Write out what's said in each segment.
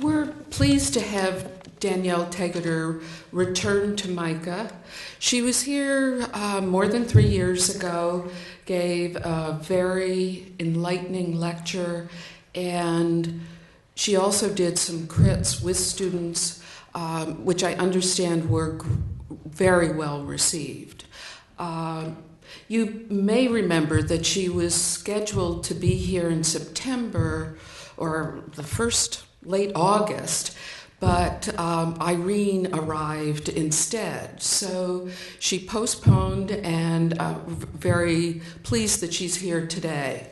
We're pleased to have Dannielle Tegeder return to MICA. She was here more than 3 years ago, gave a very enlightening lecture, and she also did some crits with students, which I understand were very well received. You may remember that she was scheduled to be here in September, or the late August, but Irene arrived instead. So she postponed, and very pleased that she's here today.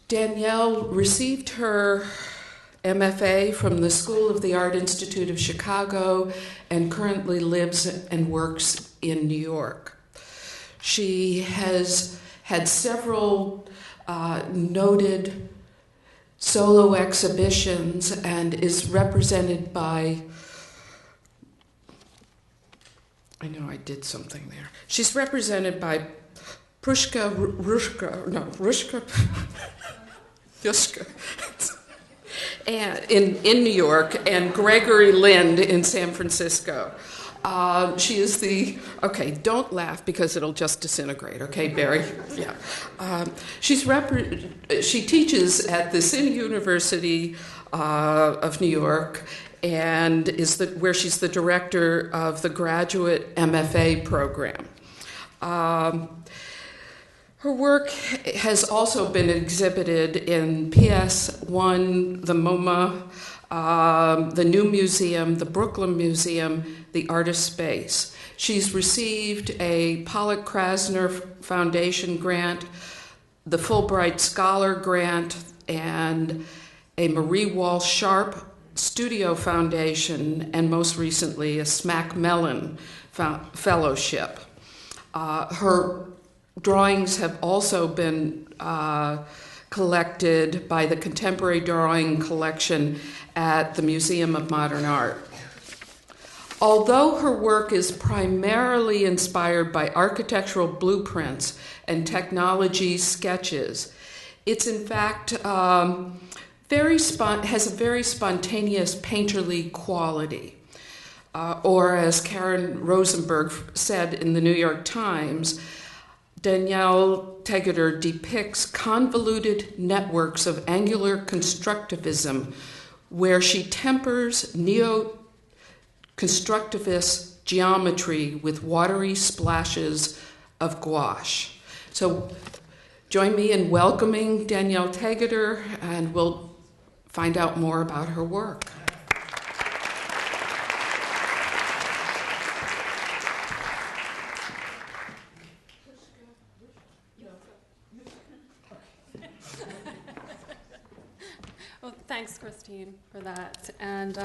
Dannielle received her MFA from the School of the Art Institute of Chicago and currently lives and works in New York. She has had several noted solo exhibitions and is represented by, I know I did something there. She's represented by Yushka, and in New York, and Gregory Lind in San Francisco. She is okay, don't laugh because it'll just disintegrate, okay, Barry? Yeah. She teaches at the City University of New York, and where she's the director of the graduate MFA program. Her work has also been exhibited in PS1, the MoMA, the New Museum, the Brooklyn Museum, the Artist Space. She's received a Pollack-Krasner Foundation grant, the Fulbright Scholar Grant, and a Marie Walsh Sharp Studio Foundation, and most recently a Smack Mellon Fellowship. Her drawings have also been collected by the Contemporary Drawing Collection at the Museum of Modern Art. Although her work is primarily inspired by architectural blueprints and technology sketches, it's in fact has a very spontaneous painterly quality. Or as Karen Rosenberg said in the New York Times, Dannielle Tegeder depicts convoluted networks of angular constructivism where she tempers neo-constructivist geometry with watery splashes of gouache. So join me in welcoming Dannielle Tegeder, and we'll find out more about her work. Thanks, Christine, for that. And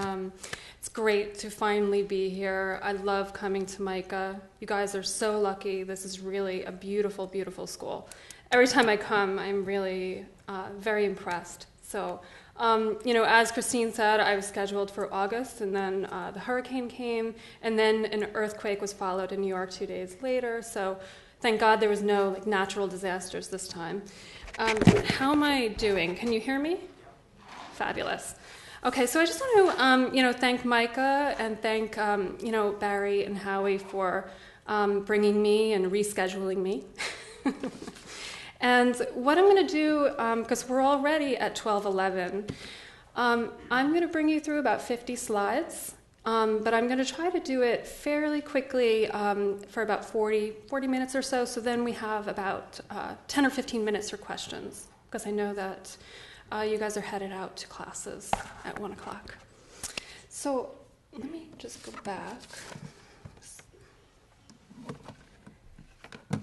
it's great to finally be here. I love coming to MICA. You guys are so lucky. This is really a beautiful, beautiful school. Every time I come, I'm really very impressed. So, as Christine said, I was scheduled for August, and then the hurricane came, and then an earthquake was followed in New York 2 days later. So thank God there was no natural disasters this time. How am I doing? Can you hear me? Fabulous. Okay, so I just want to, thank MICA and thank, Barry and Howie for bringing me and rescheduling me. And what I'm going to do, because we're already at 12:11, I'm going to bring you through about 50 slides, but I'm going to try to do it fairly quickly for about 40 minutes or so, so then we have about 10 or 15 minutes for questions, because I know that you guys are headed out to classes at 1 o'clock. So let me just go back.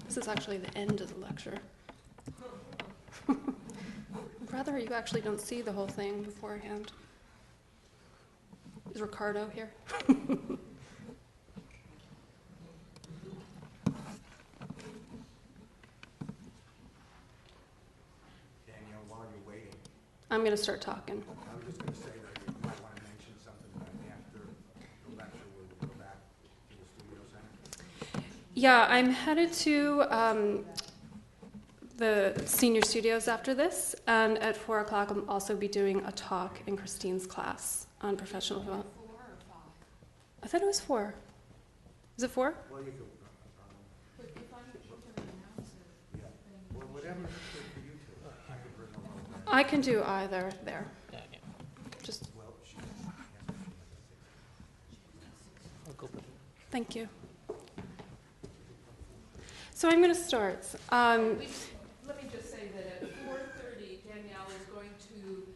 This is actually the end of the lecture. Rather, you actually don't see the whole thing beforehand. Is Ricardo here? Danielle, while you're waiting, I'm going to start talking. I was just going to say that you might want to mention something about after the lecture when we go back to the studio center. Yeah, I'm headed to the senior studios after this, and at 4 o'clock I'll also be doing a talk in Christine's class on professional development. 4 or 5? I thought it was 4. Is it 4? Well, you could, But if I'm going to announce it, yeah. Well, whatever is good for you two. I could bring along. I can do either there. Just Well, she thank you. So I'm going to start. Let me just say that at 4:30, Dannielle is going to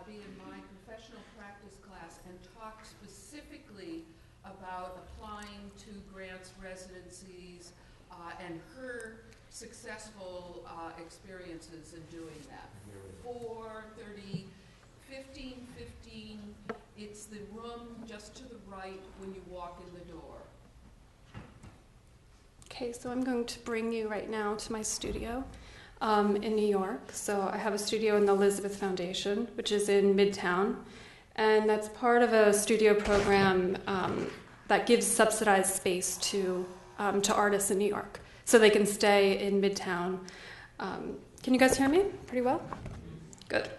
be in my professional practice class and talk specifically about applying to grants, residencies, and her successful experiences in doing that. 4:30, 15:15. It's the room just to the right when you walk in the door. Okay, so I'm going to bring you right now to my studio in New York. So I have a studio in the Elizabeth Foundation, which is in Midtown, and that's part of a studio program that gives subsidized space to artists in New York, so they can stay in Midtown. Can you guys hear me pretty well? Good.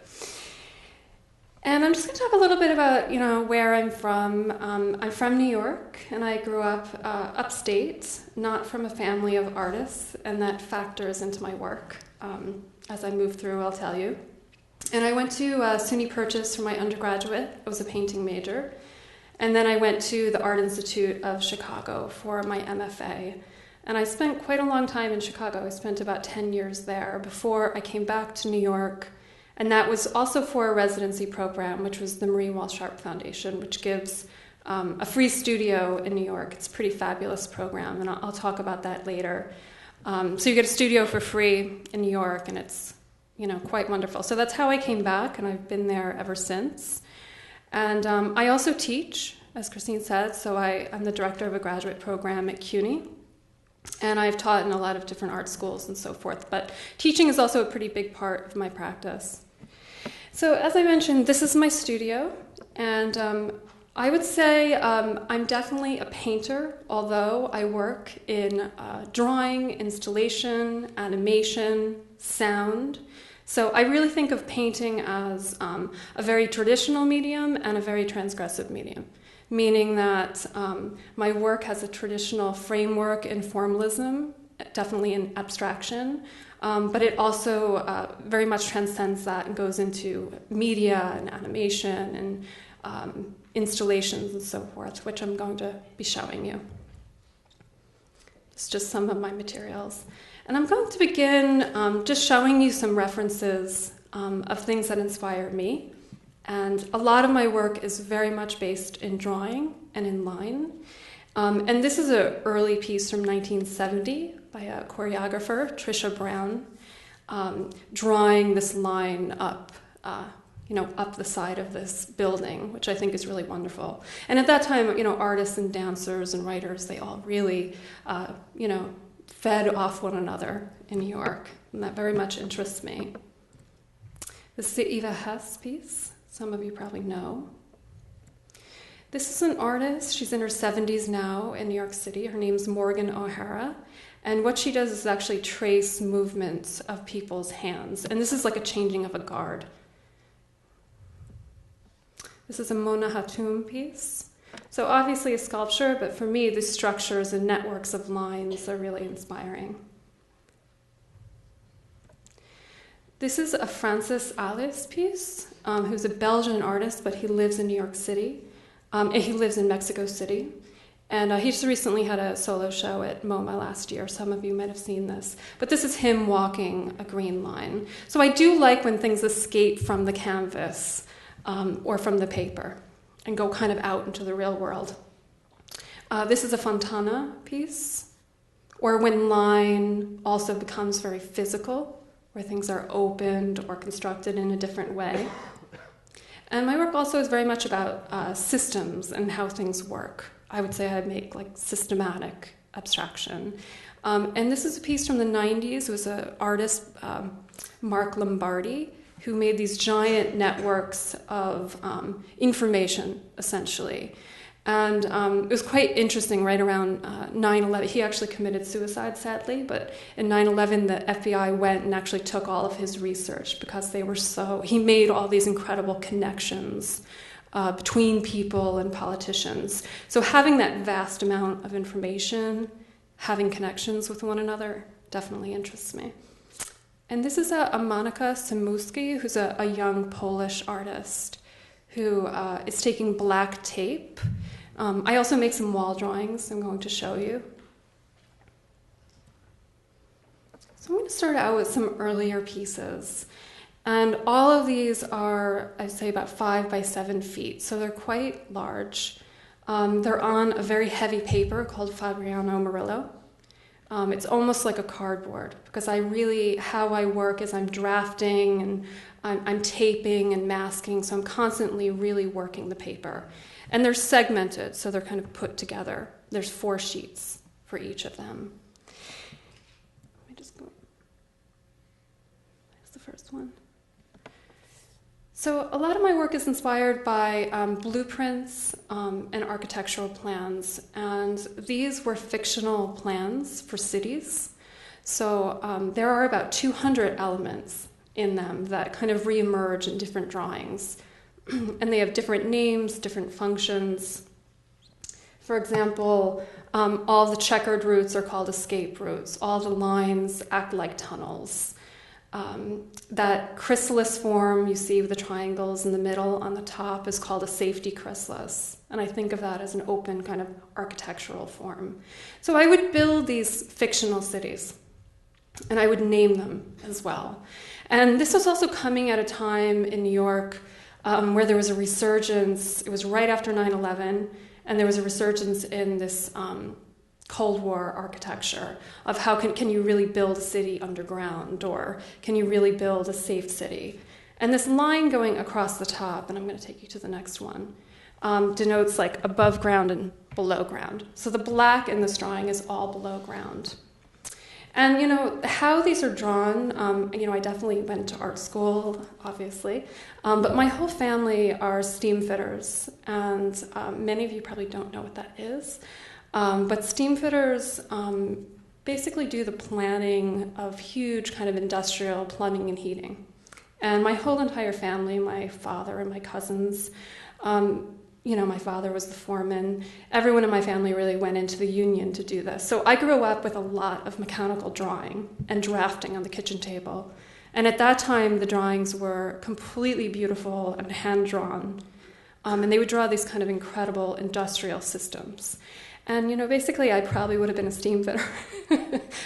And I'm just going to talk a little bit about, where I'm from. I'm from New York, and I grew up upstate, not from a family of artists, and that factors into my work. As I move through, I'll tell you. And I went to SUNY Purchase for my undergraduate. I was a painting major. And then I went to the Art Institute of Chicago for my MFA. And I spent quite a long time in Chicago. I spent about 10 years there before I came back to New York. And that was also for a residency program, which was the Marie Walsh Art Foundation, which gives a free studio in New York. It's a pretty fabulous program, and I'll talk about that later. So you get a studio for free in New York, and it's quite wonderful. So that's how I came back, and I've been there ever since. And I also teach, as Christine said, so I'm the director of a graduate program at CUNY. And I've taught in a lot of different art schools and so forth. But teaching is also a pretty big part of my practice. So as I mentioned, this is my studio. And I would say I'm definitely a painter, although I work in drawing, installation, animation, sound. So I really think of painting as a very traditional medium and a very transgressive medium, meaning that my work has a traditional framework in formalism, definitely in abstraction, but it also very much transcends that and goes into media and animation and installations and so forth, which I'm going to be showing you. It's just some of my materials. And I'm going to begin just showing you some references of things that inspire me. And a lot of my work is very much based in drawing and in line. And this is an early piece from 1970 by a choreographer, Trisha Brown, drawing this line up, up the side of this building, which I think is really wonderful. And at that time, artists and dancers and writers, they all really, fed off one another in New York. And that very much interests me. This is the Eva Hess piece. Some of you probably know. This is an artist. She's in her 70s now in New York City. Her name's Morgan O'Hara. And what she does is actually trace movements of people's hands. And this is like a changing of a guard. This is a Mona Hatoum piece. So obviously a sculpture, but for me, the structures and networks of lines are really inspiring. This is a Francis Alice piece, who's a Belgian artist, but he lives in New York City. And he lives in Mexico City. And he just recently had a solo show at MoMA last year. Some of you might have seen this. But this is him walking a green line. So I do like when things escape from the canvas or from the paper and go kind of out into the real world. This is a Fontana piece, or when line also becomes very physical, where things are opened or constructed in a different way. And my work also is very much about systems and how things work. I would say I make like systematic abstraction. And this is a piece from the 90s. It was an artist, Mark Lombardi, who made these giant networks of information, essentially. And it was quite interesting right around 9/11. He actually committed suicide, sadly, but in 9/11, the FBI went and actually took all of his research because he made all these incredible connections between people and politicians. So having that vast amount of information, having connections with one another, definitely interests me. And this is a Monika Samuski, who's a young Polish artist who is taking black tape. I also make some wall drawings I'm going to show you. So I'm going to start out with some earlier pieces. And all of these are, I'd say, about 5 by 7 feet, so they're quite large. They're on a very heavy paper called Fabriano Murillo. It's almost like a cardboard, because how I work is I'm drafting and I'm taping and masking, so I'm constantly really working the paper. And they're segmented, so they're kind of put together. There's 4 sheets for each of them. Let me just go. Here's the first one. So a lot of my work is inspired by blueprints and architectural plans, and these were fictional plans for cities. So there are about 200 elements in them that kind of reemerge in different drawings, and they have different names, different functions. For example, all the checkered routes are called escape routes. All the lines act like tunnels. That chrysalis form you see with the triangles in the middle on the top is called a safety chrysalis. And I think of that as an open kind of architectural form. So I would build these fictional cities, and I would name them as well. And this was also coming at a time in New York where there was a resurgence. It was right after 9/11, and there was a resurgence in this Cold War architecture of how can you really build a city underground, or can you really build a safe city? And this line going across the top, and I'm going to take you to the next one, denotes like above ground and below ground. So the black in this drawing is all below ground. And how these are drawn, I definitely went to art school, obviously, but my whole family are steam fitters, and many of you probably don't know what that is. But steam fitters basically do the planning of huge kind of industrial plumbing and heating. And my whole entire family, my father and my cousins, my father was the foreman. Everyone in my family really went into the union to do this. So I grew up with a lot of mechanical drawing and drafting on the kitchen table. And at that time, the drawings were completely beautiful and hand-drawn. And they would draw these kind of incredible industrial systems. And, basically I probably would have been a steam fitter.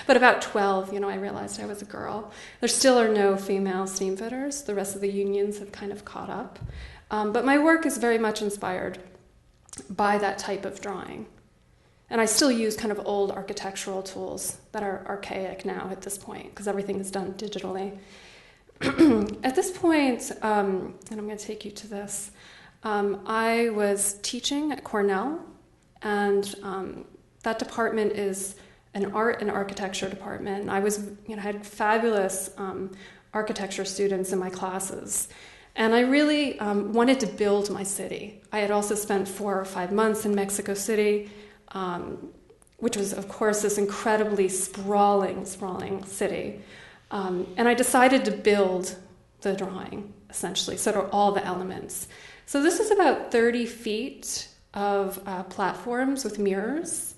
But about 12, I realized I was a girl. There still are no female steam fitters. The rest of the unions have kind of caught up. But my work is very much inspired by that type of drawing. And I still use kind of old architectural tools that are archaic now at this point, because everything is done digitally. At this point, and I'm going to take you to this, I was teaching at Cornell. And that department is an art and architecture department. I had fabulous architecture students in my classes. And I really wanted to build my city. I had also spent 4 or 5 months in Mexico City, which was, of course, this incredibly sprawling city. And I decided to build the drawing, essentially, so there are all the elements. So this is about 30 feet of platforms with mirrors,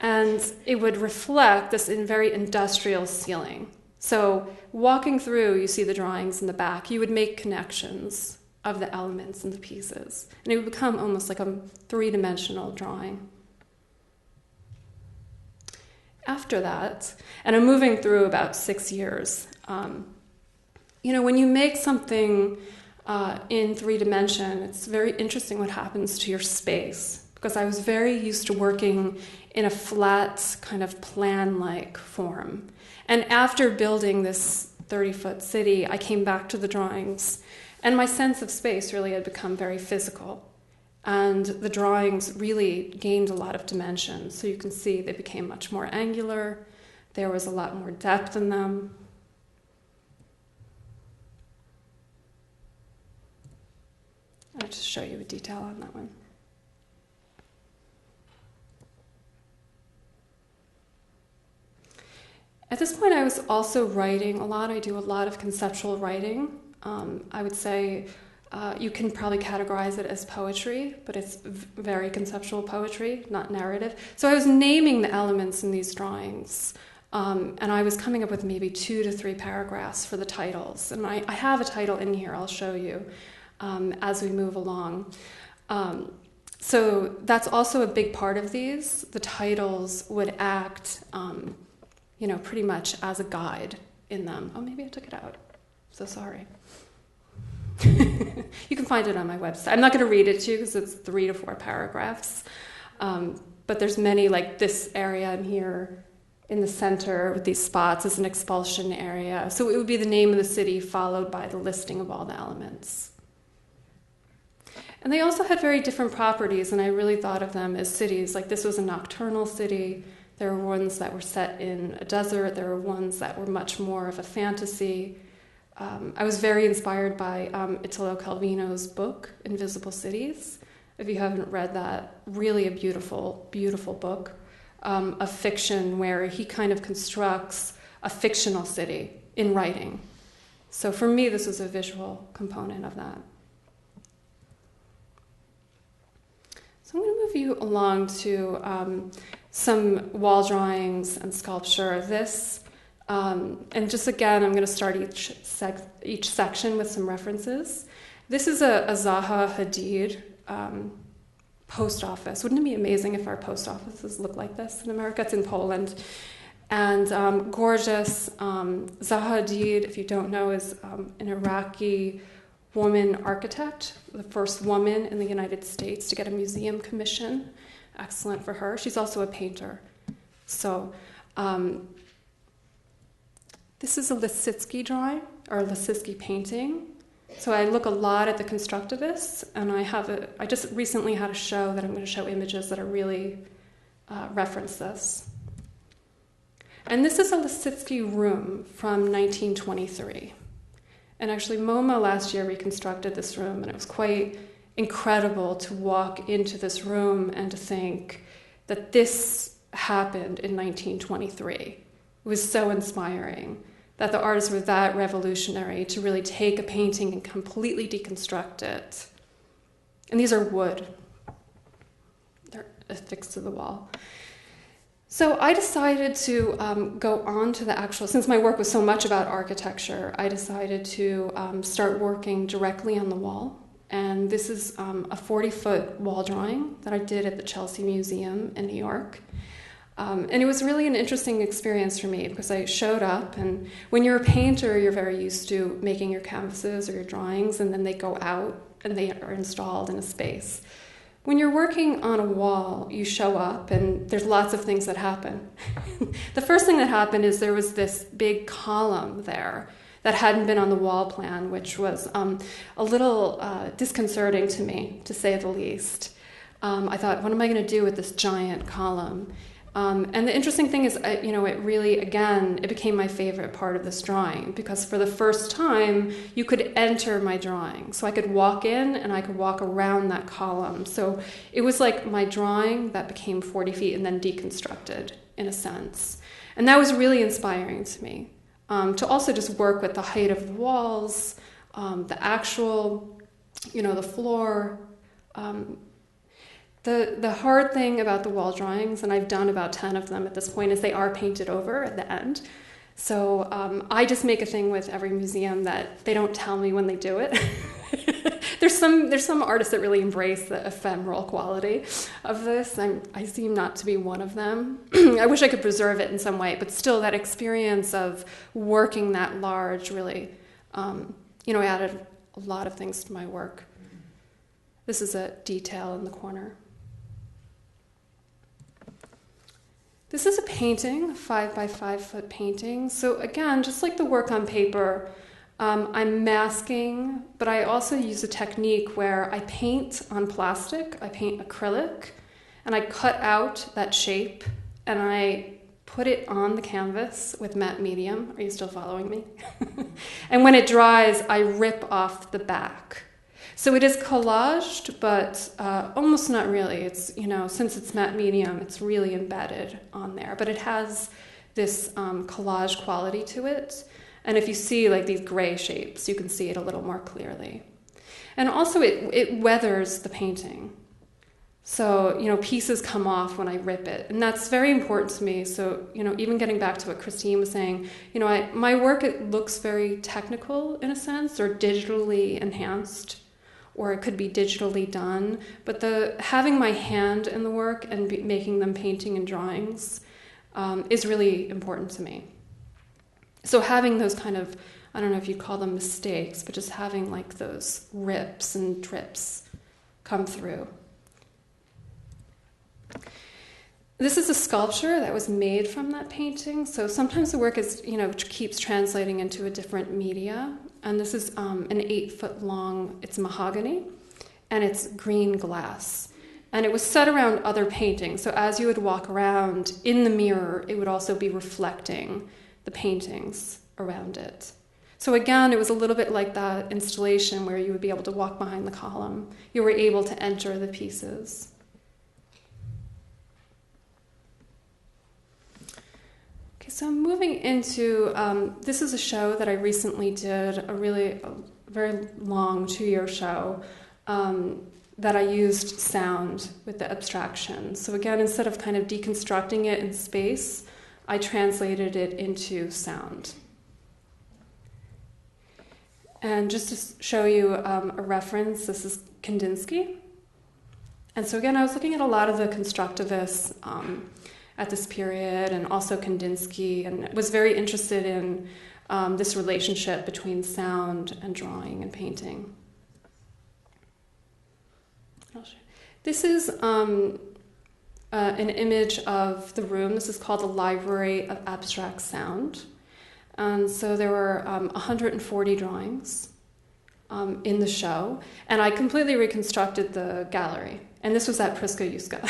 and it would reflect this very industrial ceiling. So walking through, you see the drawings in the back, you would make connections of the elements and the pieces, and it would become almost like a 3-dimensional drawing. After that, and I'm moving through about 6 years, when you make something in 3D, it's very interesting what happens to your space, because I was very used to working in a flat kind of plan-like form. And after building this 30-foot city, I came back to the drawings, and my sense of space really had become very physical. And the drawings really gained a lot of dimension. So you can see they became much more angular. There was a lot more depth in them. I'll just show you a detail on that one. At this point, I was also writing a lot. I do a lot of conceptual writing. I would say you can probably categorize it as poetry, but it's very conceptual poetry, not narrative. So I was naming the elements in these drawings, and I was coming up with maybe 2 to 3 paragraphs for the titles. And I have a title in here I'll show you as we move along. So that's also a big part of these. The titles would act, pretty much as a guide in them. Oh, maybe I took it out. So sorry. You can find it on my website. I'm not going to read it to you because it's 3 to 4 paragraphs. But there's many, like this area in here in the center with these spots is an expulsion area. So it would be the name of the city followed by the listing of all the elements. And they also had very different properties, and I really thought of them as cities. Like this was a nocturnal city. There were ones that were set in a desert. There were ones that were much more of a fantasy. I was very inspired by Italo Calvino's book, Invisible Cities. If you haven't read that, really a beautiful, beautiful book of fiction where he kind of constructs a fictional city in writing. So for me, this was a visual component of that. So I'm going to move you along to some wall drawings and sculpture. This, and just again, I'm going to start each section with some references. This is a Zaha Hadid post office. Wouldn't it be amazing if our post offices looked like this in America? It's in Poland. And gorgeous. Zaha Hadid, if you don't know, is an Iraqi woman architect, the first woman in the United States to get a museum commission. Excellent for her. She's also a painter. So this is a Lissitzky drawing, or a Lissitzky painting. So I look a lot at the constructivists, and I just recently had a show that I'm going to show images that are really reference this. And this is a Lissitzky room from 1923. And actually, MoMA last year reconstructed this room, and it was quite incredible to walk into this room and to think that this happened in 1923. It was so inspiring that the artists were that revolutionary to really take a painting and completely deconstruct it. And these are wood. They're affixed to the wall. So I decided to go on to the actual, since my work was so much about architecture, I decided to start working directly on the wall. And this is a 40-foot wall drawing that I did at the Chelsea Museum in New York. And it was really an interesting experience for me because I showed up, and when you're a painter, you're very used to making your canvases or your drawings, and then they go out and they are installed in a space. When you're working on a wall, you show up, and there's lots of things that happen. The first thing that happened is there was this big column there that hadn't been on the wall plan, which was a little disconcerting to me, to say the least. I thought, what am I going to do with this giant column? And the interesting thing is, it really, again, it became my favorite part of this drawing because for the first time, you could enter my drawing. So I could walk in and I could walk around that column. So it was like my drawing that became 40 feet and then deconstructed in a sense. And that was really inspiring to me, to also just work with the height of the walls, the actual, the floor. The hard thing about the wall drawings, and I've done about 10 of them at this point, is they are painted over at the end. So I just make a thing with every museum that they don't tell me when they do it. There's some artists that really embrace the ephemeral quality of this. I seem not to be one of them. I wish I could preserve it in some way, but still that experience of working that large really, added a lot of things to my work. This is a detail in the corner. This is a painting, a 5 by 5 foot painting. So again, just like the work on paper, I'm masking, but I also use a technique where I paint on plastic, I paint acrylic, and I cut out that shape, and I put it on the canvas with matte medium. Are you still following me? And when it dries, I rip off the back. So it is collaged, but almost not really. It's, since it's matte medium, it's really embedded on there. But it has this collage quality to it. And if you see like these gray shapes, you can see it a little more clearly. And also it weathers the painting. So, pieces come off when I rip it. And that's very important to me. So, even getting back to what Christine was saying, my work, it looks very technical in a sense, or digitally enhanced, or it could be digitally done. But having my hand in the work and making them painting and drawings is really important to me. So having those kind of, I don't know if you'd call them mistakes, but just having like those rips and drips come through. This is a sculpture that was made from that painting. So sometimes the work is, keeps translating into a different media. And this is an 8-foot long, it's mahogany, and it's green glass. And it was set around other paintings. So as you would walk around in the mirror, it would also be reflecting the paintings around it. So again, it was a little bit like that installation where you would be able to walk behind the column. You were able to enter the pieces. So I'm moving into, this is a show that I recently did, a very long 2-year show that I used sound with the abstraction. So again, instead of kind of deconstructing it in space, I translated it into sound. And just to show you a reference, this is Kandinsky. And so again, I was looking at a lot of the constructivists at this period, and also Kandinsky, and was very interested in this relationship between sound and drawing and painting. This is an image of the room. This is called the Library of Abstract Sound. And so there were 140 drawings in the show, and I completely reconstructed the gallery. And this was at Priska-Juska.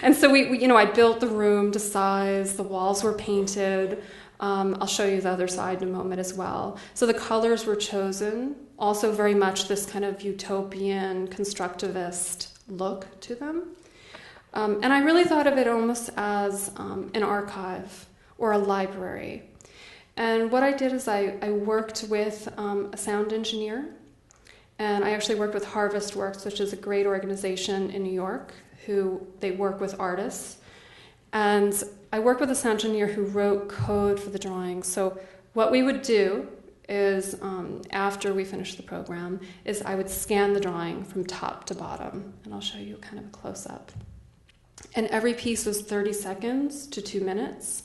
And so I built the room to size. The walls were painted. I'll show you the other side in a moment as well. So the colors were chosen, also very much this kind of utopian constructivist look to them. And I really thought of it almost as an archive or a library. And what I did is I worked with a sound engineer, and I actually worked with Harvest Works, which is a great organization in New York, who they work with artists. And I worked with a sound engineer who wrote code for the drawings. So what we would do is, after we finished the program, is I would scan the drawing from top to bottom. And I'll show you kind of a close-up. And every piece was 30 seconds to 2 minutes.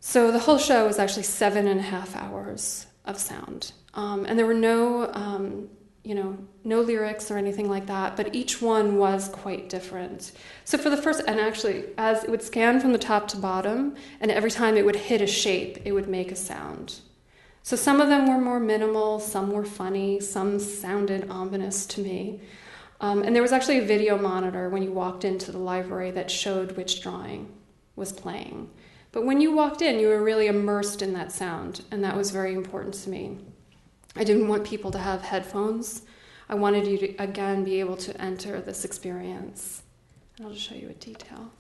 So the whole show was actually 7.5 hours of sound. And there were no lyrics or anything like that, but each one was quite different. So for the first, and actually, as it would scan from the top to bottom, and every time it would hit a shape, it would make a sound. So some of them were more minimal, some were funny, some sounded ominous to me. And there was actually a video monitor when you walked into the library that showed which drawing was playing. But when you walked in, you were really immersed in that sound, and that was very important to me. I didn't want people to have headphones. I wanted you to, again, be able to enter this experience. And I'll just show you a detail.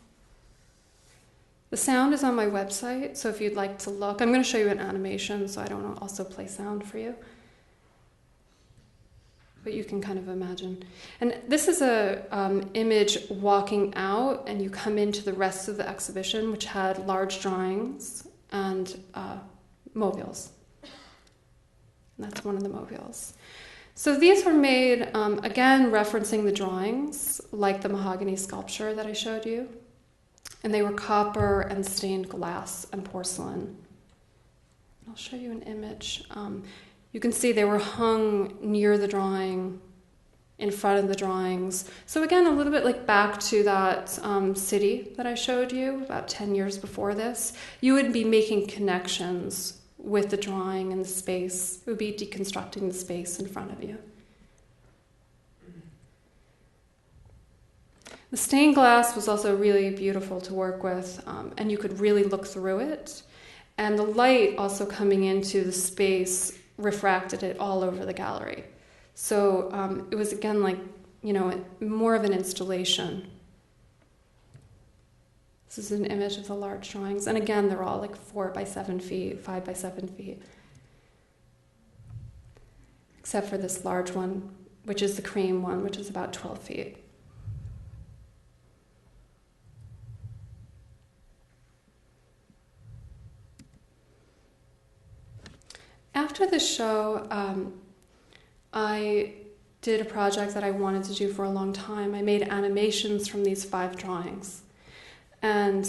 The sound is on my website, so if you'd like to look, I'm going to show you an animation, so I don't also play sound for you. But you can kind of imagine. And this is a image walking out, and you come into the rest of the exhibition, which had large drawings and mobiles. And that's one of the mobiles. So these were made, again, referencing the drawings, like the mahogany sculpture that I showed you. And they were copper and stained glass and porcelain. I'll show you an image. You can see they were hung near the drawing, in front of the drawings. So again, a little bit like back to that city that I showed you about 10 years before this. You would be making connections with the drawing and the space. It would be deconstructing the space in front of you. The stained glass was also really beautiful to work with, and you could really look through it. And the light also coming into the space refracted it all over the gallery. So it was, again, like, more of an installation. This is an image of the large drawings. And again, they're all like 4 by 7 feet, 5 by 7 feet. Except for this large one, which is the cream one, which is about 12 feet. After the show, I did a project that I wanted to do for a long time. I made animations from these 5 drawings. And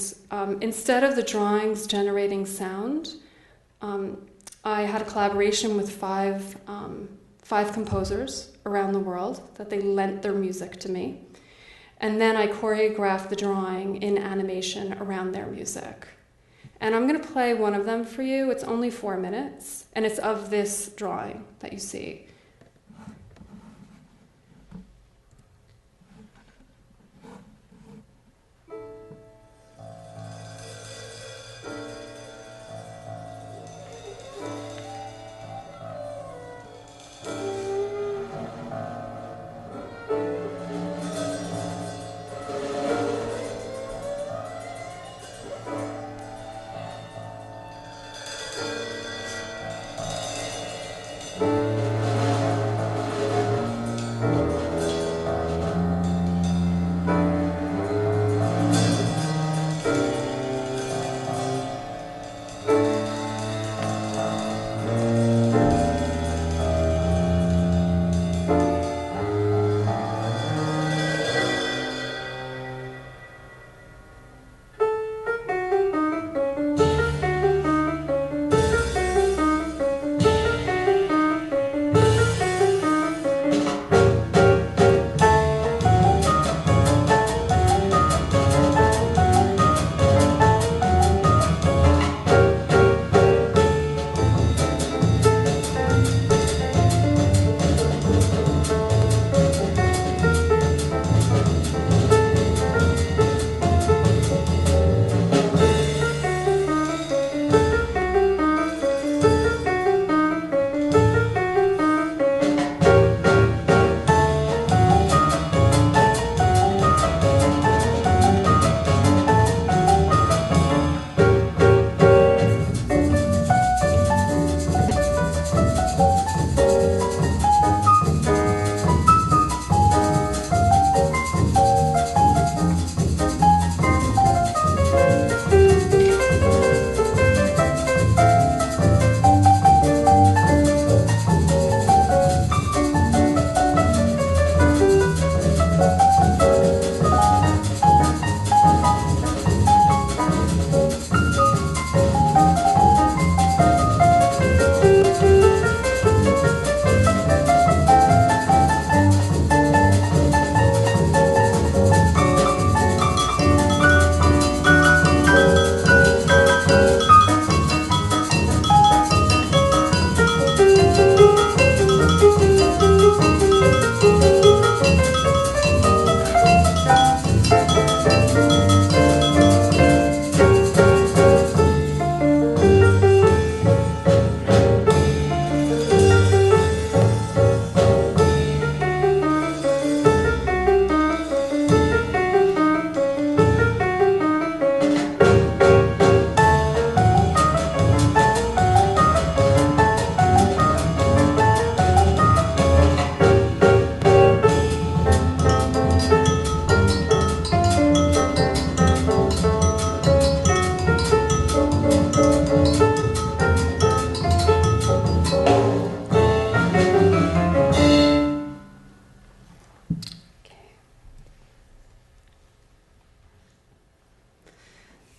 instead of the drawings generating sound, I had a collaboration with five composers around the world that they lent their music to me. And then I choreographed the drawing in animation around their music. And I'm going to play one of them for you. It's only 4 minutes, and it's of this drawing that you see.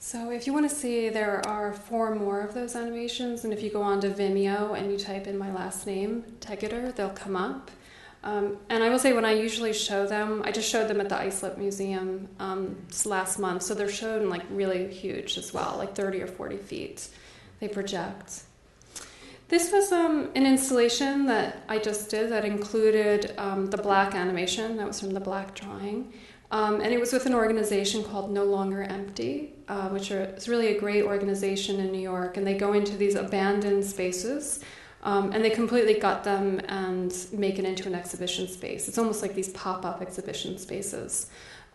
So if you want to see, there are 4 more of those animations, and if you go onto Vimeo and you type in my last name, Tegeder, they'll come up. And I will say, when I usually show them, I just showed them at the Islip Museum this last month, so they're shown like really huge as well, like 30 or 40 feet. They project. This was an installation that I just did that included the black animation, that was from the black drawing. And it was with an organization called No Longer Empty, which is really a great organization in New York, and they go into these abandoned spaces, and they completely gut them and make it into an exhibition space. It's almost like these pop-up exhibition spaces.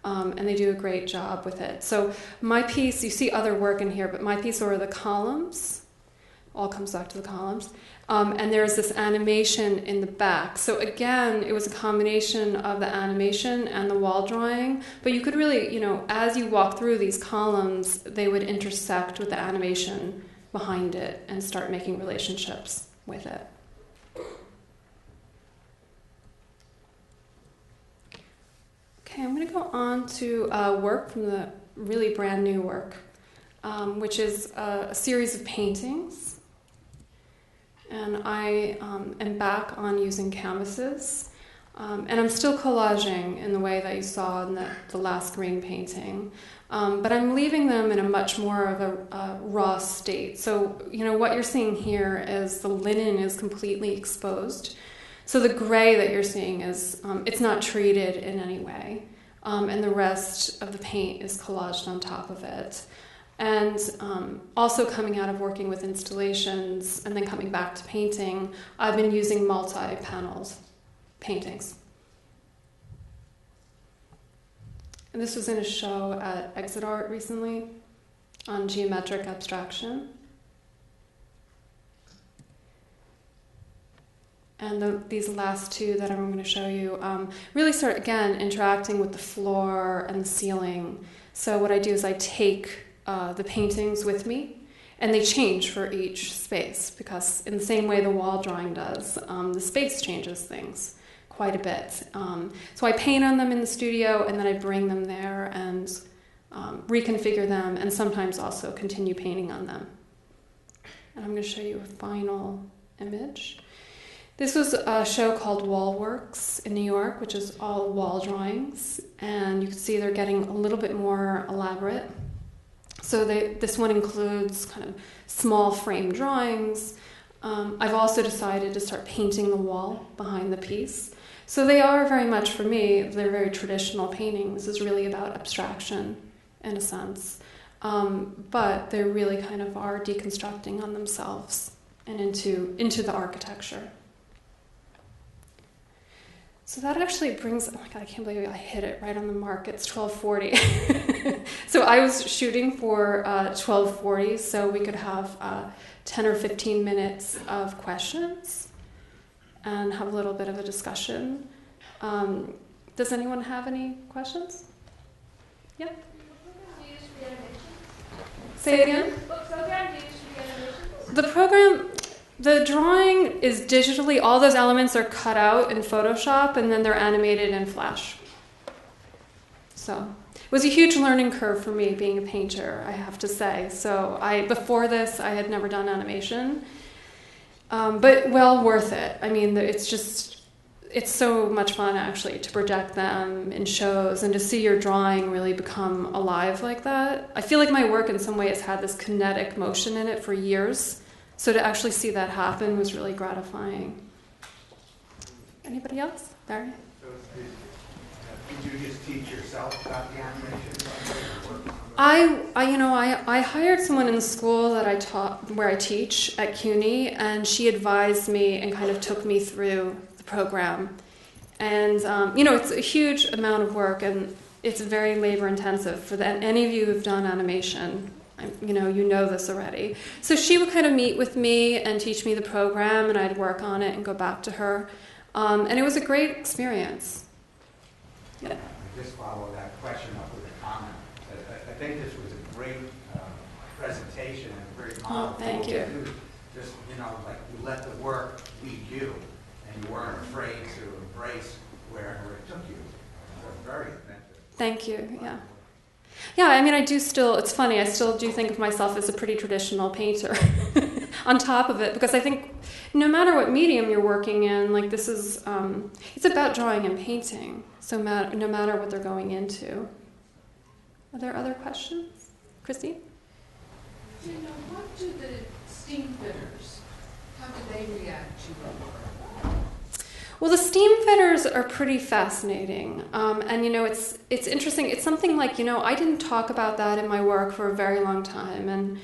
And they do a great job with it. So my piece, you see other work in here, but my piece are the columns. All comes back to the columns. And there's this animation in the back. So again, it was a combination of the animation and the wall drawing. But you could really, as you walk through these columns, they would intersect with the animation behind it and start making relationships with it. Okay, I'm going to go on to work from the really brand new work, which is a series of paintings. And I am back on using canvases. And I'm still collaging in the way that you saw in the last green painting. But I'm leaving them in a much more of a raw state. So, what you're seeing here is the linen is completely exposed. So the gray that you're seeing is, it's not treated in any way. And the rest of the paint is collaged on top of it. And also coming out of working with installations and then coming back to painting, I've been using multi-paneled paintings. And this was in a show at Exit Art recently on geometric abstraction. And these last two that I'm going to show you really start, again, interacting with the floor and the ceiling. So what I do is I take the paintings with me, and they change for each space, because in the same way the wall drawing does, the space changes things quite a bit. So I paint on them in the studio, and then I bring them there and reconfigure them, and sometimes also continue painting on them. And I'm going to show you a final image. This was a show called Wallworks in New York, which is all wall drawings, and you can see they're getting a little bit more elaborate. So this one includes kind of small frame drawings. I've also decided to start painting the wall behind the piece. So they are very much, for me, they're very traditional paintings. This is really about abstraction, in a sense. But they really kind of are deconstructing on themselves and into the architecture. So that actually brings, oh my God, I can't believe I hit it right on the mark. It's 12:40. So I was shooting for 12:40, so we could have 10 or 15 minutes of questions and have a little bit of a discussion. Does anyone have any questions? Yeah? What program do you use for the animation? Say it again? What program do you use for the animation? The program... The drawing is digitally, all those elements are cut out in Photoshop, and then they're animated in Flash. So it was a huge learning curve for me being a painter, I have to say. So before this, I had never done animation, but well worth it. I mean, it's so much fun actually to project them in shows and to see your drawing really become alive like that. I feel like my work in some way has had this kinetic motion in it for years. So to actually see that happen was really gratifying. Anybody else? Barry? So did you just teach yourself about the animation? I hired someone in the school that I taught, where I teach at CUNY, and she advised me and kind of took me through the program. And it's a huge amount of work, and it's very labor intensive. For any of you who've done animation, you know this already. So she would kind of meet with me and teach me the program, and I'd work on it and go back to her. And it was a great experience. Yeah. I just follow that question up with a comment. I think this was a great presentation and a great model. Oh, thank you. Just, like you let the work lead you, and you weren't afraid to embrace wherever it took you. So very effective. Thank you, yeah. Yeah, I mean, it's funny, I still do think of myself as a pretty traditional painter on top of it, because I think no matter what medium you're working in, like this is, it's about drawing and painting, so no matter what they're going into. Are there other questions? Christine? What do the steam fitters, how do they react to your work? Well, the steam fitters are pretty fascinating, and it's interesting. It's something like, I didn't talk about that in my work for a very long time, and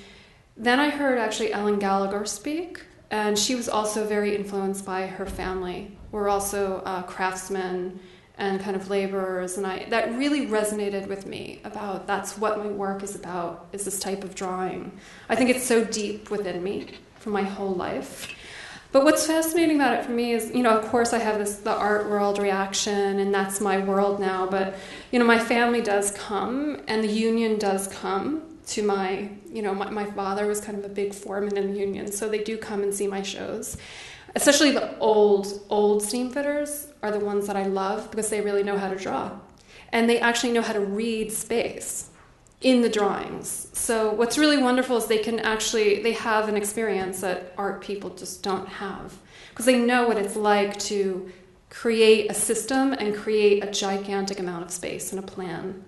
then I heard actually Ellen Gallagher speak, and she was also very influenced by her family. We're also craftsmen, and kind of laborers, and that really resonated with me about that's what my work is about, is this type of drawing. I think it's so deep within me from my whole life. But what's fascinating about it for me is, of course I have the art world reaction, and that's my world now, but, my family does come, and the union does come to my father was kind of a big foreman in the union, so they do come and see my shows. Especially the old steam fitters are the ones that I love because they really know how to draw. And they actually know how to read space in the drawings. So what's really wonderful is they have an experience that art people just don't have. Because they know what it's like to create a system and create a gigantic amount of space in a plan.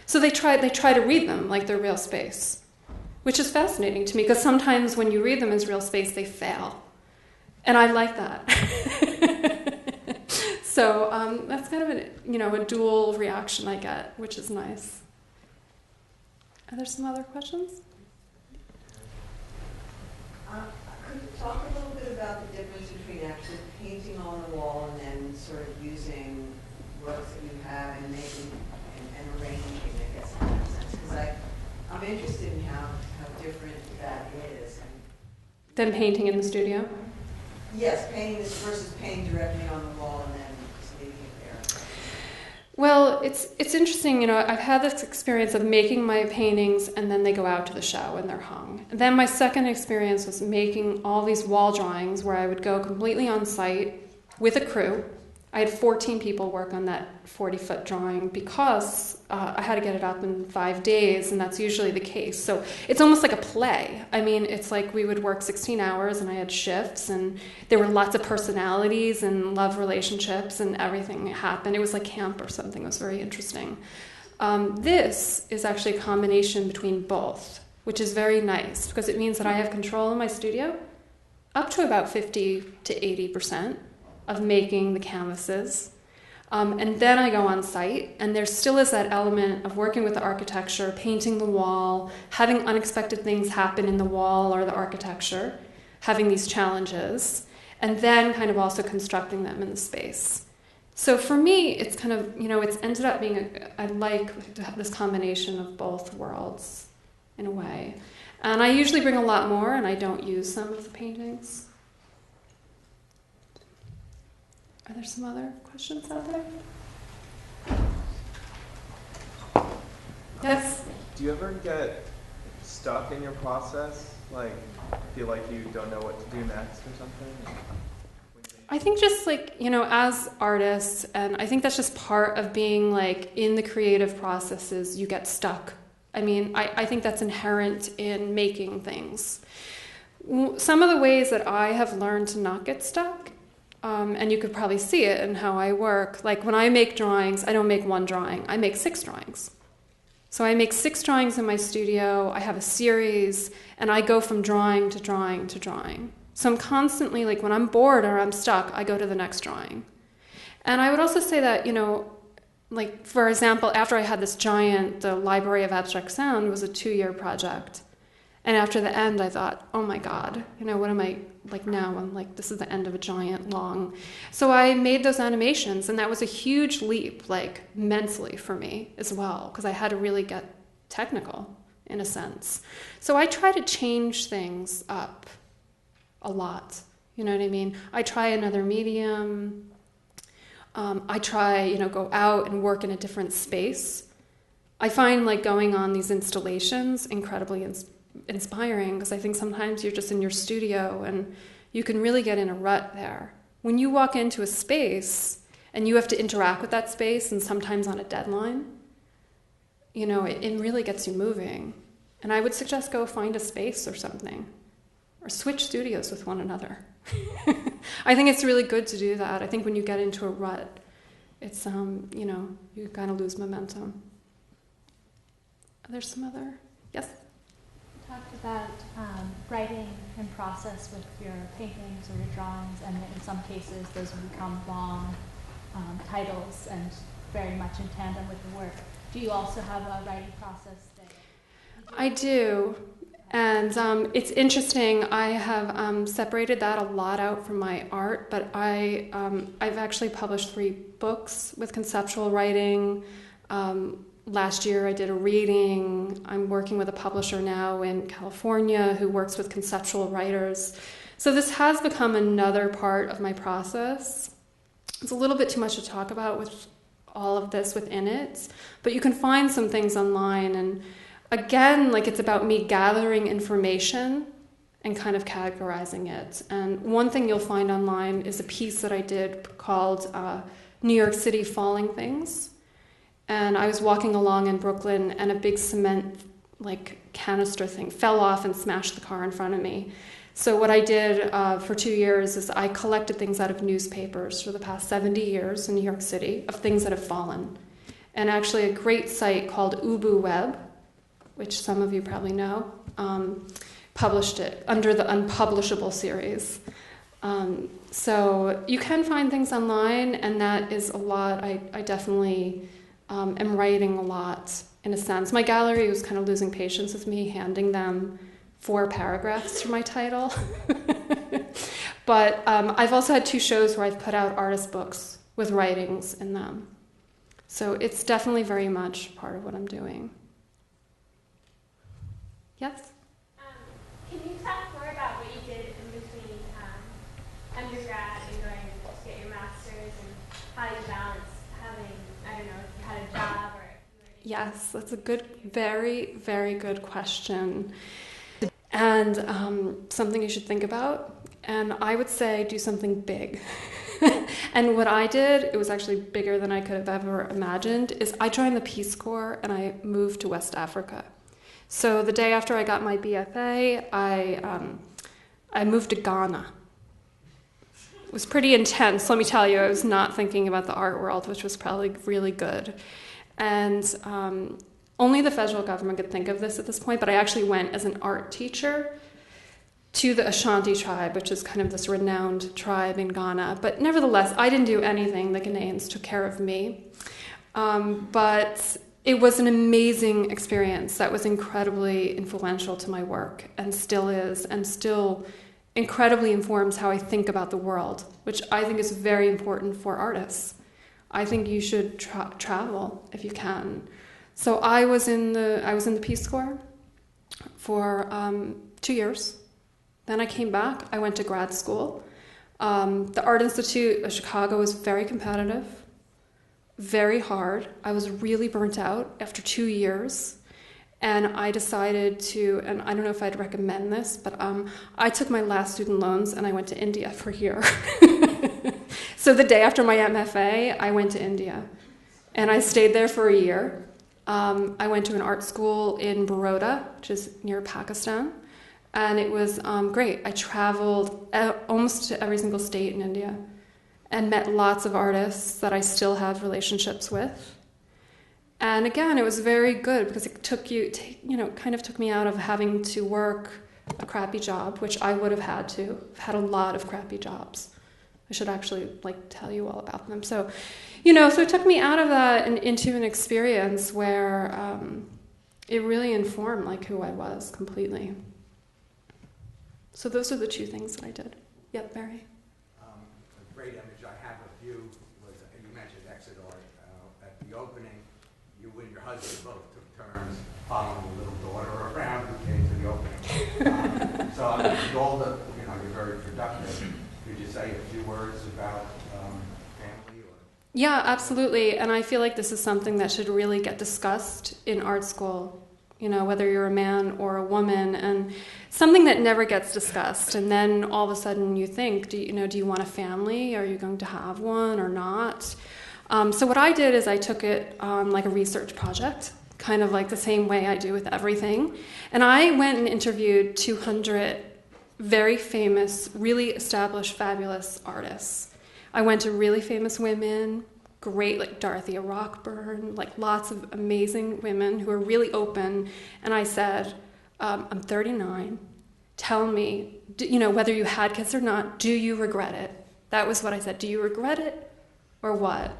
So they try to read them like they're real space, which is fascinating to me because sometimes when you read them as real space, they fail. And I like that. So that's kind of a dual reaction I get, which is nice. Are there some other questions? Could you talk a little bit about the difference between actually painting on the wall and then sort of using works that you have and making and arranging, I guess, in that sense? Because I'm interested in how different that is. Than painting in the studio? Yes, painting this versus painting directly on the wall and then just leaving it there. Well, it's interesting, I've had this experience of making my paintings and then they go out to the show and they're hung. And then my second experience was making all these wall drawings where I would go completely on site with a crew. I had 14 people work on that 40-foot drawing because I had to get it up in 5 days, and that's usually the case. So it's almost like a play. I mean, it's like we would work 16 hours, and I had shifts, and there were lots of personalities and love relationships, and everything happened. It was like camp or something. It was very interesting. This is actually a combination between both, which is very nice because it means that I have control in my studio up to about 50 to 80%. Of making the canvases. And then I go on site, and there still is that element of working with the architecture, painting the wall, having unexpected things happen in the wall or the architecture, having these challenges, and then kind of also constructing them in the space. So for me, it's kind of, it's ended up being, I like to have this combination of both worlds in a way. And I usually bring a lot more, and I don't use some of the paintings. Are there some other questions out there? Yes? Do you ever get stuck in your process? Like, feel like you don't know what to do next or something? I think just as artists, and I think that's just part of being in the creative processes, you get stuck. I mean, I think that's inherent in making things. Some of the ways that I have learned to not get stuck, and you could probably see it in how I work. Like when I make drawings, I don't make one drawing. I make 6 drawings. So I make 6 drawings in my studio. I have a series, and I go from drawing to drawing to drawing. So I'm constantly, when I'm bored or I'm stuck, I go to the next drawing. And I would also say that, for example, after I had this giant, the Library of Abstract Sound was a 2-year project. And after the end, I thought, oh my God, what am I, now? I'm this is the end of a giant long. So I made those animations, and that was a huge leap, mentally for me as well, because I had to really get technical, in a sense. So I try to change things up a lot, you know what I mean? I try another medium. I try, go out and work in a different space. I find, going on these installations incredibly inspiring because I think sometimes you're just in your studio and you can really get in a rut there. When you walk into a space and you have to interact with that space and sometimes on a deadline, it really gets you moving. And I would suggest go find a space or something or switch studios with one another. I think it's really good to do that. I think when you get into a rut, it's, you kind of lose momentum. Are there some other? Yes? Talked about writing and process with your paintings or your drawings, and in some cases those have become long titles and very much in tandem with the work. Do you also have a writing process? I do. And it's interesting, I have separated that a lot out from my art, but I've actually published 3 books with conceptual writing. Last year I did a reading. I'm working with a publisher now in California who works with conceptual writers. So this has become another part of my process. It's a little bit too much to talk about with all of this within it, but you can find some things online. And again, like, it's about me gathering information and kind of categorizing it. And one thing you'll find online is a piece that I did called New York City Falling Things. And I was walking along in Brooklyn and a big cement canister thing fell off and smashed the car in front of me. So what I did for 2 years is I collected things out of newspapers for the past 70 years in New York City of things that have fallen. And actually a great site called Ubu Web, which some of you probably know, published it under the Unpublishable series. So you can find things online, and that is a lot. I definitely am writing a lot, in a sense. My gallery was kind of losing patience with me handing them 4 paragraphs for my title. But I've also had 2 shows where I've put out artist books with writings in them. So it's definitely very much part of what I'm doing. Yes? Can you talk more about what you did in between undergrad and going to get your master's, and how you balance having, I don't know, if you had a job or if you were... Yes, that's a good, very, very good question. And something you should think about. And I would say do something big. And what I did, it was actually bigger than I could have ever imagined, is I joined the Peace Corps and I moved to West Africa. So the day after I got my BFA, I moved to Ghana. It was pretty intense, let me tell you. I was not thinking about the art world, which was probably really good. And only the federal government could think of this at this point, but I actually went as an art teacher to the Ashanti tribe, which is kind of this renowned tribe in Ghana. But nevertheless, I didn't do anything. The Ghanaians took care of me. But it was an amazing experience that was incredibly influential to my work, and still is, and still incredibly informs how I think about the world, which I think is very important for artists. I think you should travel if you can. So I was in the Peace Corps for 2 years. Then I came back. I went to grad school. The Art Institute of Chicago was very competitive, very hard. I was really burnt out after 2 years. And I decided to, and I don't know if I'd recommend this, but I took my last student loans and I went to India for a year. So the day after my MFA, I went to India. And I stayed there for a year. I went to an art school in Baroda, which is near Pakistan. And it was great. I traveled almost to every single state in India and met lots of artists that I still have relationships with. And again, it was very good because it took kind of took me out of having to work a crappy job, which I would have had to. I've had a lot of crappy jobs. I should actually tell you all about them. So, so it took me out of that and into an experience where it really informed who I was completely. So those are the 2 things that I did. Yep, Barry. A great image I have of you was, you mentioned exit art. At the opening, you and your husband both took turns following the little daughter around who came to the opening. So with all the, you're very productive. Could you say a few words about family? Yeah, absolutely. And I feel like this is something that should really get discussed in art school. Whether you're a man or a woman, and something that never gets discussed. And then all of a sudden you think, do you want a family? Are you going to have one or not? So what I did is I took it like a research project, kind of like the same way I do with everything. And I went and interviewed 200 very famous, really established, fabulous artists. I went to really famous women, great, like Dorothea Rockburn, lots of amazing women who are really open. And I said, I'm 39. Tell me, whether you had kids or not, do you regret it? That was what I said. Do you regret it or what?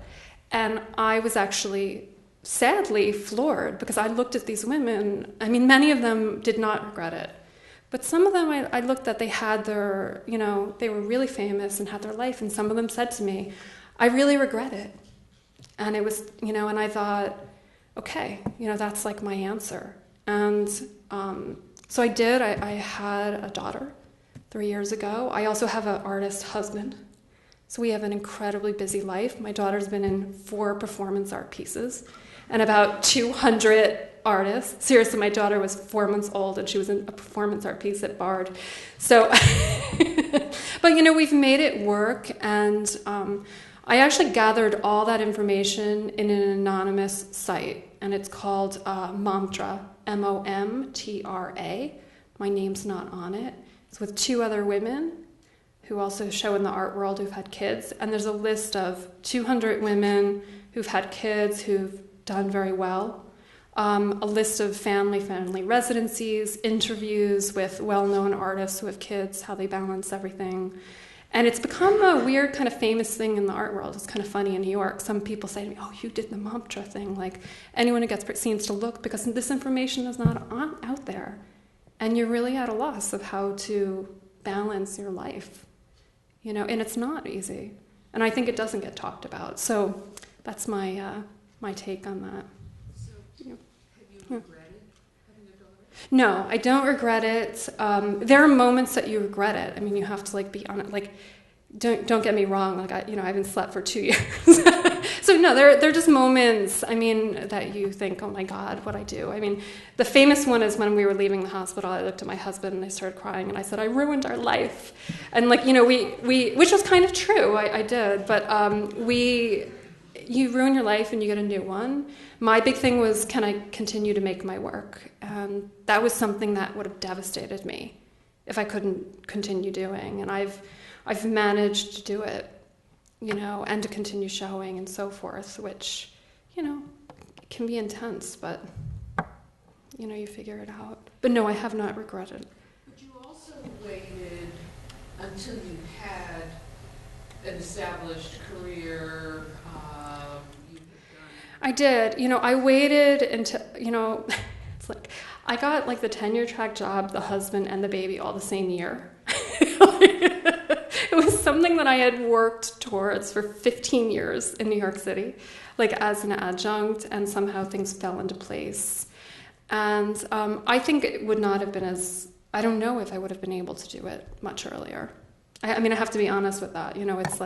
And I was actually sadly floored because I looked at these women. I mean, many of them did not regret it. But some of them I looked at, they had their, they were really famous and had their life, and some of them said to me, I really regret it. And it was, and I thought, okay, that's like my answer. And so I did. I had a daughter 3 years ago. I also have an artist husband. So we have an incredibly busy life. My daughter's been in 4 performance art pieces and about 200 artists. Seriously, my daughter was 4 months old and she was in a performance art piece at Bard. So, but we've made it work, and I actually gathered all that information in an anonymous site, and it's called Momtra, Momtra. My name's not on it. It's with 2 other women who also show in the art world who've had kids, and there's a list of 200 women who've had kids who've done very well. A list of family residencies, interviews with well-known artists who have kids, how they balance everything. And it's become a weird kind of famous thing in the art world. It's kind of funny in New York. Some people say to me, oh, you did the Momtra thing. Like, anyone who gets seems to look, because this information is not out there. And you're really at a loss of how to balance your life. And it's not easy. And I think it doesn't get talked about. So that's my take on that. Regretted having a daughter? No, I don't regret it. There are moments that you regret it. I mean, you have to be on it. Don't get me wrong. I haven't slept for 2 years. So no, there are just moments. That you think, oh my God, what'd I do? The famous one is when we were leaving the hospital. I looked at my husband and I started crying, and I said, I ruined our life. And we which was kind of true. I did, but you ruin your life and you get a new one. My big thing was, can I continue to make my work? And that was something that would have devastated me if I couldn't continue doing. And I've managed to do it, and to continue showing and so forth, which, can be intense, but, you figure it out. But no, I have not regretted. But you also waited until you had an established career. I did. I waited until, it's like, I got the tenure track job, the husband, and the baby all the same year. It was something that I had worked towards for 15 years in New York City, as an adjunct, and somehow things fell into place. And I think it would not have been I don't know if I would have been able to do it much earlier. I have to be honest with that. It's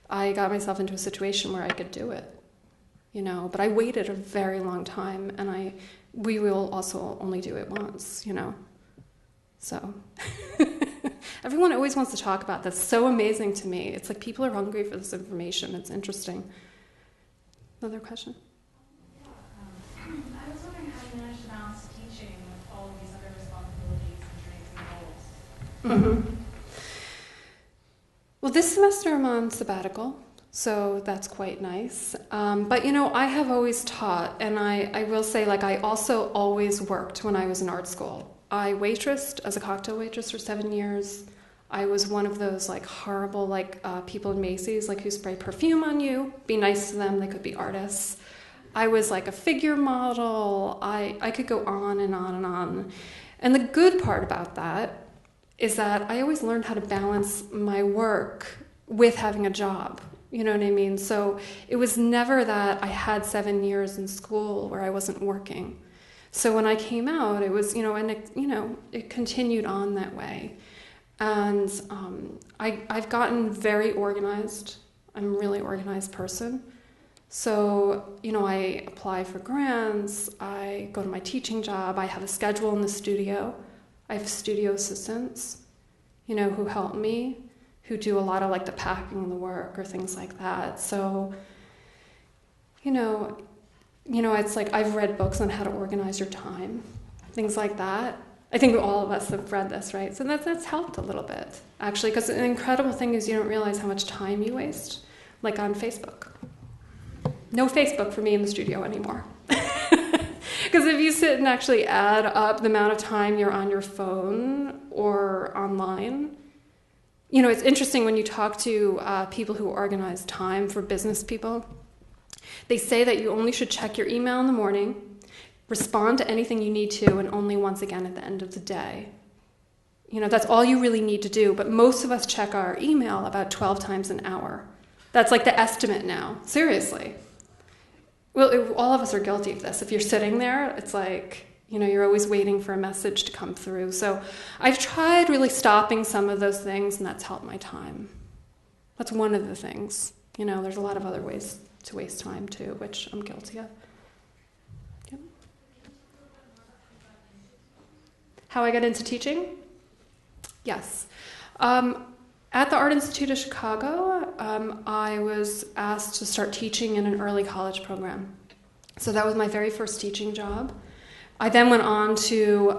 I got myself into a situation where I could do it. But I waited a very long time, and we will also only do it once, So everyone always wants to talk about this. So amazing to me. It's people are hungry for this information. It's interesting. Another question? I was wondering how you managed to balance teaching with all of these other responsibilities and dreams and goals. Mm-hmm. Well, this semester I'm on sabbatical. So that's quite nice. But, I have always taught, and I will say, I also always worked when I was in art school. I waitressed as a cocktail waitress for 7 years. I was one of those, horrible, people in Macy's, who spray perfume on you. Be nice to them. They could be artists. I was, a figure model. I could go on and on and on. And the good part about that is that I always learned how to balance my work with having a job. You know what I mean? So it was never that I had 7 years in school where I wasn't working. So when I came out, it was, it continued on that way. And I've gotten very organized. I'm a really organized person. So, I apply for grants. I go to my teaching job. I have a schedule in the studio. I have studio assistants, who help me, who do a lot of the packing and the work or things like that. So, it's I've read books on how to organize your time, things like that. I think all of us have read this, right? So that's helped a little bit, actually, because an incredible thing is you don't realize how much time you waste, on Facebook. No Facebook for me in the studio anymore. Because if you sit and actually add up the amount of time you're on your phone or online, it's interesting when you talk to people who organize time for business people. They say that you only should check your email in the morning, respond to anything you need to, and only once again at the end of the day. You know, that's all you really need to do. But most of us check our email about 12 times an hour. That's like the estimate now. Seriously. Well, all of us are guilty of this. If you're sitting there, it's like, you know, you're always waiting for a message to come through. So I've tried really stopping some of those things, and that's helped my time. That's one of the things. You know, there's a lot of other ways to waste time too, which I'm guilty of. Yep. How I got into teaching? Yes. At the Art Institute of Chicago, I was asked to start teaching in an early college program. So that was my very first teaching job. I then went on to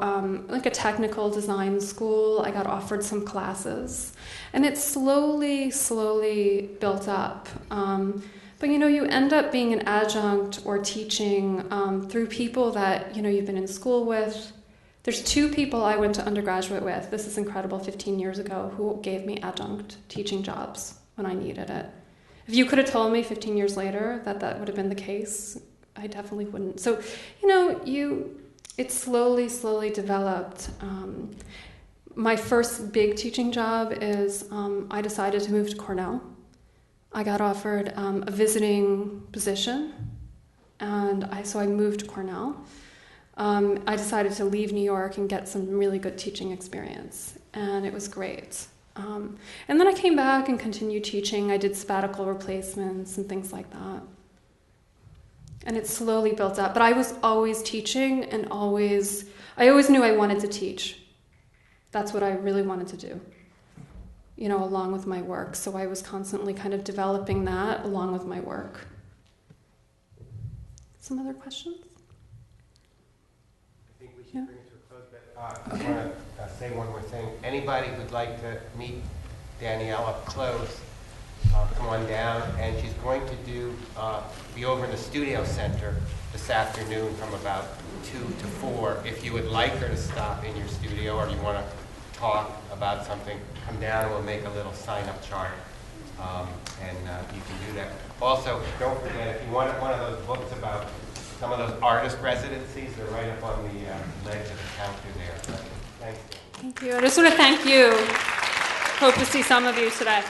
like a technical design school. I got offered some classes, and it slowly built up. But you know, you end up being an adjunct or teaching through people that you know you've been in school with. There's 2 people I went to undergraduate with. This is incredible. 15 years ago, who gave me adjunct teaching jobs when I needed it. If you could have told me 15 years later that that would have been the case, I definitely wouldn't. So, you know, it slowly developed. My first big teaching job is I decided to move to Cornell. I got offered a visiting position, and so I moved to Cornell. I decided to leave New York and get some really good teaching experience, and it was great. And then I came back and continued teaching. I did sabbatical replacements and things like that. And it slowly built up. But I was always teaching, and I always knew I wanted to teach. That's what I really wanted to do, you know, along with my work. So I was constantly kind of developing that along with my work. Some other questions? I think we should bring it to a close, but I just want to say one more thing. Anybody who'd like to meet Dannielle up close, come on down, and she's going to be over in the studio center this afternoon from about 2 to 4. If you would like her to stop in your studio, or you want to talk about something, come down and we'll make a little sign-up chart, and you can do that. Also, don't forget, if you want one of those books about some of those artist residencies, they're right up on the ledge of the counter there. Thanks. Thank you. I just want to thank you. Hope to see some of you today.